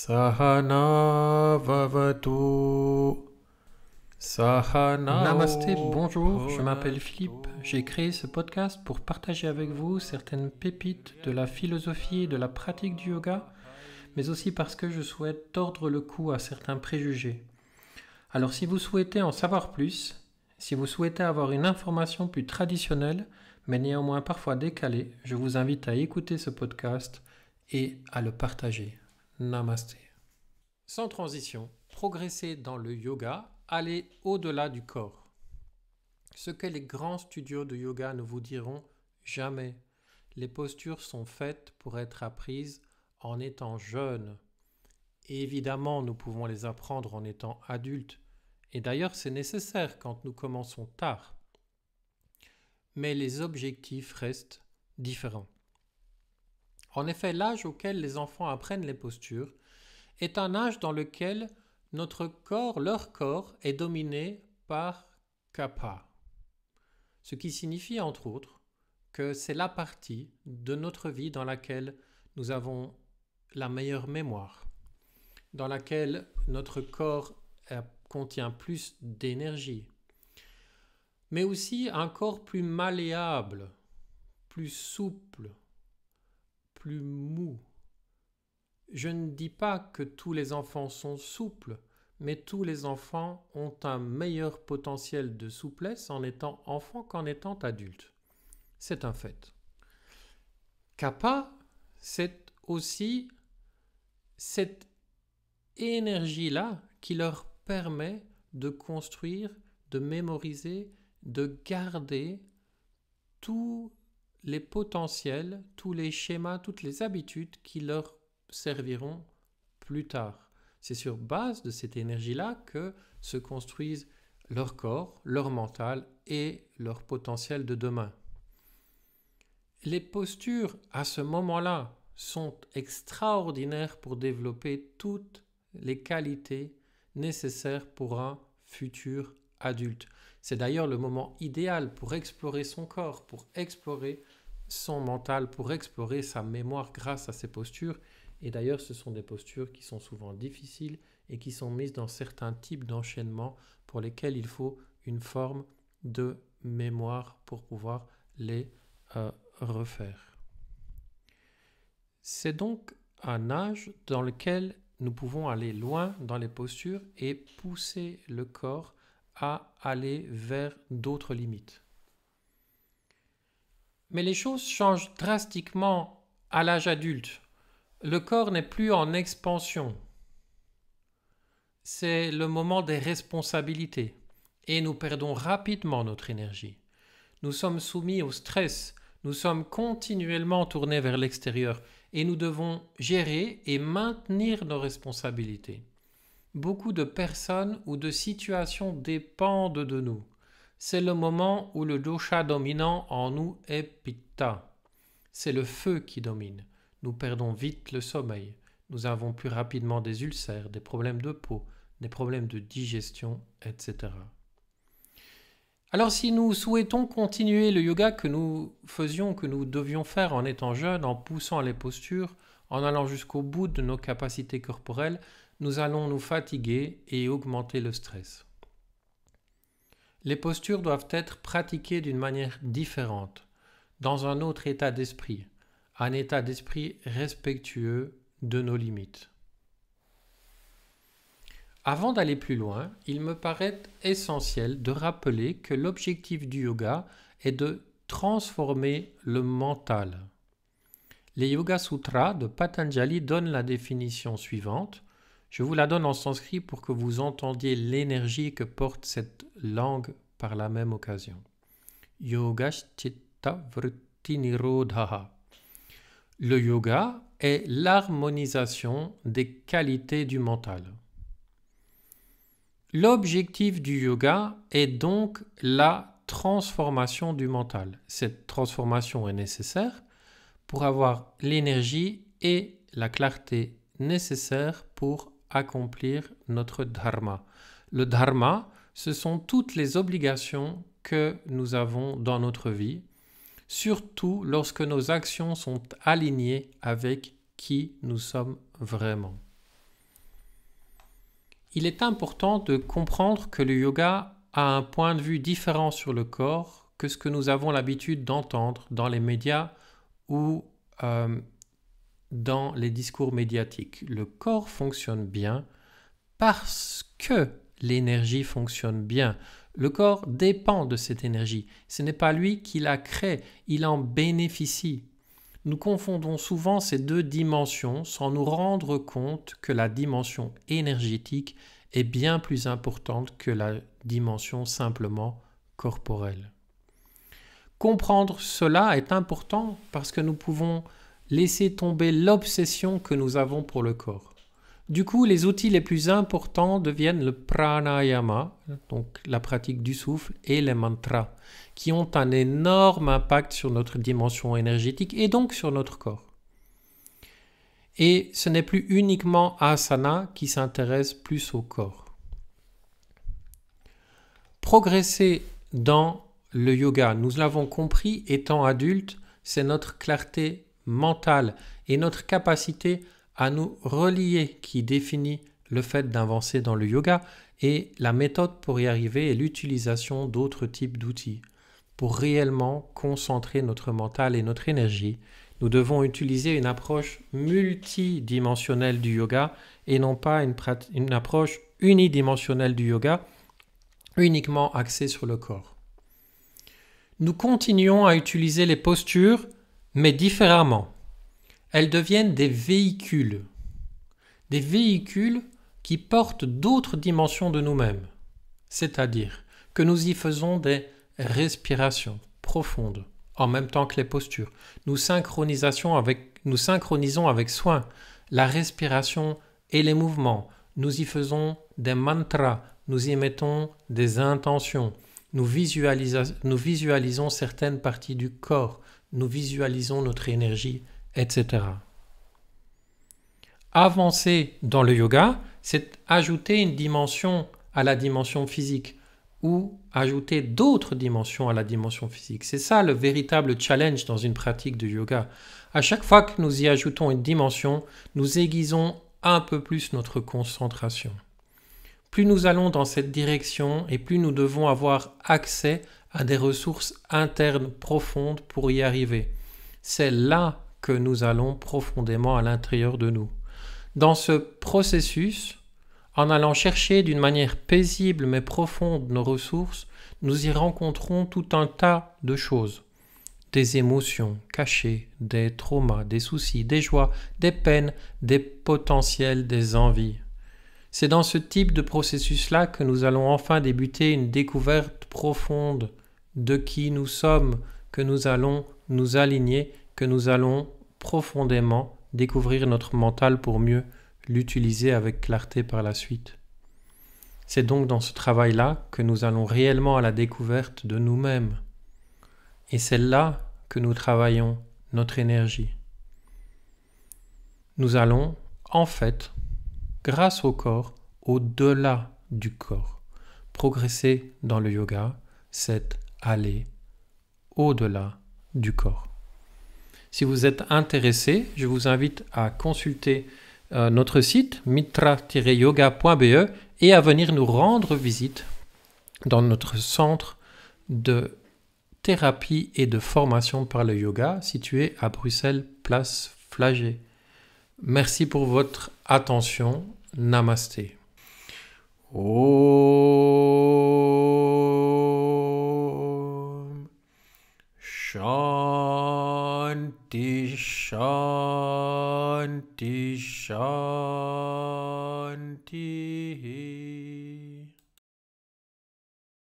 Sahana Vavatu Sahana. Namasté, bonjour, je m'appelle Philippe. J'ai créé ce podcast pour partager avec vous certaines pépites de la philosophie et de la pratique du yoga, mais aussi parce que je souhaite tordre le cou à certains préjugés. Alors si vous souhaitez en savoir plus, si vous souhaitez avoir une information plus traditionnelle, mais néanmoins parfois décalée, je vous invite à écouter ce podcast et à le partager. Namasté. Sans transition, progresser dans le yoga, aller au-delà du corps. Ce que les grands studios de yoga ne vous diront jamais. Les postures sont faites pour être apprises en étant jeune. Et évidemment, nous pouvons les apprendre en étant adultes. Et d'ailleurs, c'est nécessaire quand nous commençons tard. Mais les objectifs restent différents. En effet, l'âge auquel les enfants apprennent les postures est un âge dans lequel leur corps est dominé par kapha. Ce qui signifie entre autres que c'est la partie de notre vie dans laquelle nous avons la meilleure mémoire, dans laquelle notre corps contient plus d'énergie, mais aussi un corps plus malléable, plus souple, plus mou. Je ne dis pas que tous les enfants sont souples, mais tous les enfants ont un meilleur potentiel de souplesse en étant enfants qu'en étant adultes. C'est un fait. Kapha, c'est aussi cette énergie-là qui leur permet de construire, de mémoriser, de garder tous les potentiels, tous les schémas, toutes les habitudes qui leur serviront plus tard. C'est sur base de cette énergie-là que se construisent leur corps, leur mental et leur potentiel de demain. Les postures à ce moment-là sont extraordinaires pour développer toutes les qualités nécessaires pour un futur adulte. C'est d'ailleurs le moment idéal pour explorer son corps, pour explorer son mental, pour explorer sa mémoire grâce à ces postures. Et d'ailleurs, ce sont des postures qui sont souvent difficiles et qui sont mises dans certains types d'enchaînements pour lesquels il faut une forme de mémoire pour pouvoir les refaire. C'est donc un âge dans lequel nous pouvons aller loin dans les postures et pousser le corps à aller vers d'autres limites. Mais les choses changent drastiquement à l'âge adulte. Le corps n'est plus en expansion. C'est le moment des responsabilités et nous perdons rapidement notre énergie. Nous sommes soumis au stress, nous sommes continuellement tournés vers l'extérieur et nous devons gérer et maintenir nos responsabilités. Beaucoup de personnes ou de situations dépendent de nous. C'est le moment où le dosha dominant en nous est pitta. C'est le feu qui domine. Nous perdons vite le sommeil. Nous avons plus rapidement des ulcères, des problèmes de peau, des problèmes de digestion, etc. Alors si nous souhaitons continuer le yoga que nous faisions, que nous devions faire en étant jeunes, en poussant les postures, en allant jusqu'au bout de nos capacités corporelles, nous allons nous fatiguer et augmenter le stress. Les postures doivent être pratiquées d'une manière différente, dans un autre état d'esprit, un état d'esprit respectueux de nos limites. Avant d'aller plus loin, il me paraît essentiel de rappeler que l'objectif du yoga est de transformer le mental. Les Yoga Sutras de Patanjali donnent la définition suivante. Je vous la donne en sanskrit pour que vous entendiez l'énergie que porte cette langue par la même occasion. Yogaschitta vritti nirodhaha. Le yoga est l'harmonisation des qualités du mental. L'objectif du yoga est donc la transformation du mental. Cette transformation est nécessaire pour avoir l'énergie et la clarté nécessaires pour accomplir notre dharma. Le dharma, ce sont toutes les obligations que nous avons dans notre vie, surtout lorsque nos actions sont alignées avec qui nous sommes vraiment. Il est important de comprendre que le yoga a un point de vue différent sur le corps que ce que nous avons l'habitude d'entendre dans les médias ou dans les discours médiatiques. Le corps fonctionne bien parce que l'énergie fonctionne bien. Le corps dépend de cette énergie. Ce n'est pas lui qui la crée, il en bénéficie. Nous confondons souvent ces deux dimensions sans nous rendre compte que la dimension énergétique est bien plus importante que la dimension simplement corporelle. Comprendre cela est important parce que nous pouvons laisser tomber l'obsession que nous avons pour le corps. Du coup, les outils les plus importants deviennent le pranayama, donc la pratique du souffle, et les mantras, qui ont un énorme impact sur notre dimension énergétique et donc sur notre corps. Et ce n'est plus uniquement asana qui s'intéresse plus au corps. Progresser dans le yoga, nous l'avons compris, étant adulte, c'est notre clarté mentale et notre capacité à nous relier qui définit le fait d'avancer dans le yoga, et la méthode pour y arriver est l'utilisation d'autres types d'outils. Pour réellement concentrer notre mental et notre énergie, nous devons utiliser une approche multidimensionnelle du yoga et non pas une approche unidimensionnelle du yoga, uniquement axée sur le corps. Nous continuons à utiliser les postures, mais différemment. Elles deviennent des véhicules qui portent d'autres dimensions de nous-mêmes, c'est-à-dire que nous y faisons des respirations profondes, en même temps que les postures. Nous synchronisons avec soin la respiration et les mouvements. Nous y faisons des mantras, nous y mettons des intentions, nous visualisons certaines parties du corps, nous visualisons notre énergie, etc. Avancer dans le yoga, c'est ajouter une dimension à la dimension physique ou ajouter d'autres dimensions à la dimension physique. C'est ça le véritable challenge dans une pratique de yoga. À chaque fois que nous y ajoutons une dimension, nous aiguisons un peu plus notre concentration. Plus nous allons dans cette direction et plus nous devons avoir accès à des ressources internes profondes pour y arriver. C'est là que nous allons profondément à l'intérieur de nous. Dans ce processus, en allant chercher d'une manière paisible mais profonde nos ressources, nous y rencontrons tout un tas de choses. Des émotions cachées, des traumas, des soucis, des joies, des peines, des potentiels, des envies. C'est dans ce type de processus-là que nous allons enfin débuter une découverte profonde de qui nous sommes, que nous allons nous aligner, que nous allons profondément découvrir notre mental pour mieux l'utiliser avec clarté par la suite. C'est donc dans ce travail-là que nous allons réellement à la découverte de nous-mêmes. Et c'est là que nous travaillons notre énergie. Nous allons, en fait, grâce au corps, au-delà du corps. Progresser dans le yoga, c'est aller au-delà du corps. Si vous êtes intéressé, je vous invite à consulter notre site mitra-yoga.be et à venir nous rendre visite dans notre centre de thérapie et de formation par le yoga situé à Bruxelles, place Flagey. Merci pour votre attention. Namasté. Om Shanti Shanti Shanti